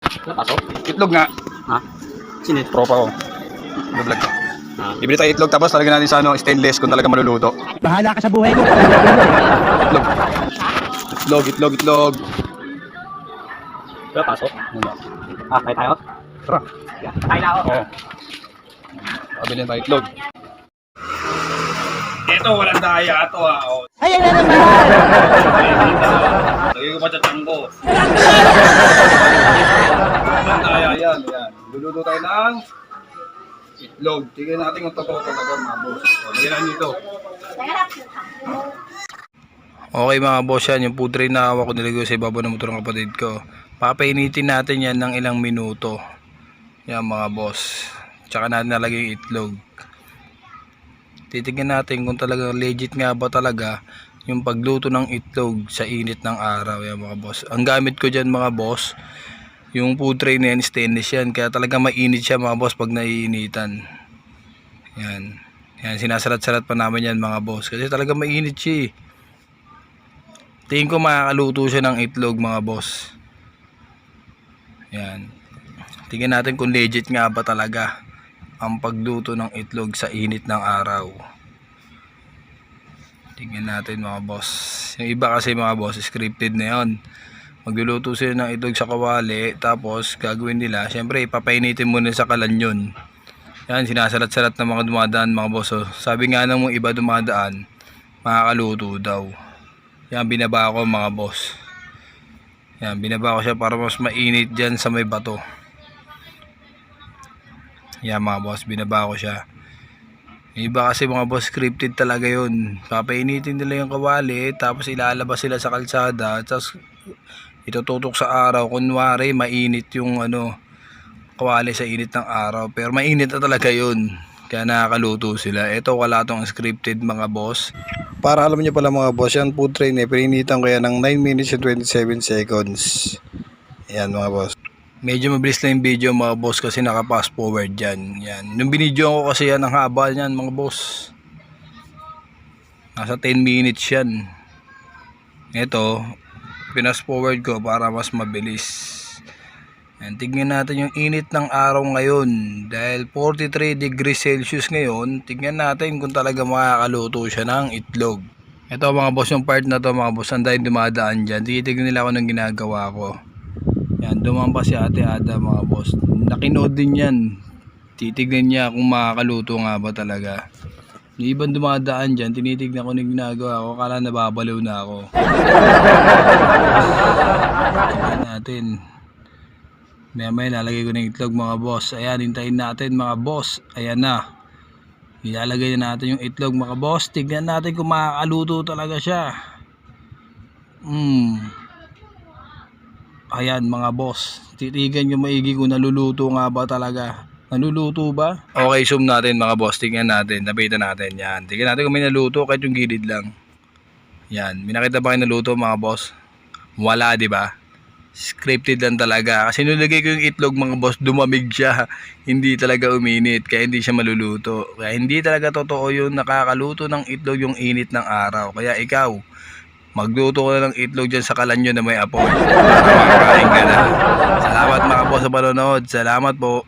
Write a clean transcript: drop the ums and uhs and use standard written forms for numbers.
Pasok? Itlog nga. Ha? Sino? Tropa ko. Vlog ko. Bibili tayo itlog tapos talagyan natin sa stainless kung talaga maluluto. Bahala ka sa buhay mo. Itlog. Pasok? Kaya tayo? Tara. Tayo na ako. Oo. Bibili tayo itlog. Ito, walang daya ito Oh. Ayan na naman! Lagay ko pa sa tangko. Walang daya yan. Luluto tayo ng itlog. Tignan natin kung totoo talaga mga boss. Lagyan natin dito. Okay mga boss, yan yung food tray na hawak ko nilagay sa ibabaw ng motor ng kapatid ko. Papainitin natin yan ng ilang minuto. Yan mga boss. Tsaka natin nalagay yung itlog. Titignan natin kung talaga legit nga ba talaga yung pagluto ng itlog sa init ng araw. Yan mga boss. Ang gamit ko dyan mga boss, yung food tray na yan stainless yan. Kaya talaga mainit siya mga boss pag naiinitan. Yan. Yan, sinasalat-salat pa namin yan mga boss. Kasi talaga mainit siya eh. Tingin ko makakaluto siya ng itlog mga boss. Yan. Tingnan natin kung legit nga ba talaga ang pagluto ng itlog sa init ng araw. Tingnan natin mga boss. Yung iba kasi mga boss, scripted na yun. Magluluto sila ng itlog sa kawali, tapos gagawin nila, syempre ipapainitin muna sa kalan yun. Yan, sinasalat-salat ng mga dumadaan mga boss. So, sabi nga ng mga iba dumadaan, makakaluto daw. Yan, binaba ko mga boss. Yan, binaba ko siya para mas mainit dyan sa may bato. Yan mga boss, binaba ko siya. Iba kasi mga boss, scripted talaga yun. Papainitin nila yung kawali, tapos ilalabas sila sa kalsada, tapos itututok sa araw. Kunwari mainit yung kawali sa init ng araw, pero mainit na talaga yun. Kaya nakakaluto sila. Ito wala tong scripted mga boss. Para alam nyo pala mga boss, yan food tray na pininitan ko yan ng 9 minutes and 27 seconds. Yan mga boss. Medyo mabilis na yung video mga boss kasi naka fast forward dyan. Yan. Nung binidyo ko kasi yan ang haba yan mga boss. Nasa 10 minutes yan. Ito, pinas forward ko para mas mabilis. Yan. Tignan natin yung init ng araw ngayon. Dahil 43 degrees Celsius ngayon, tignan natin kung talaga makakaluto siya ng itlog. Ito mga boss, yung part na to mga boss, andayin dumadaan dyan. Titignan nila ako ng ginagawa ko. Yan, dumampa si Ate Ada mga boss. Nakinood din yan. Titignan niya kung makakaluto nga ba talaga. Yung ibang dumadaan dyan, tinitignan ko ng ginagawa ko. Kala nababaliw na ako. Tignan natin. Maya lalagay ko ng itlog mga boss. Ayan, hintayin natin mga boss. Ayan na. Ilalagay na natin yung itlog mga boss. Tignan natin kung makakaluto talaga siya. Ayan mga boss, titigan nyo maigi kung naluluto nga ba talaga. Naluluto ba? Okay, zoom natin mga boss, tingnan natin, nabitan natin. Yan, tingnan natin kung may naluto kahit yung gilid lang. Yan, may nakita ba kayo naluto mga boss? Wala, di ba? Scripted lang talaga. Kasi nilagay ko yung itlog mga boss, dumamig siya. Hindi talaga uminit, kaya hindi siya maluluto. Kaya hindi talaga totoo yung nakakaluto ng itlog yung init ng araw. Kaya ikaw, magluto ko na ng itlog dyan sa kalanyo na may apoy para makakain ka na. Salamat mga boss sa panonood. Salamat po.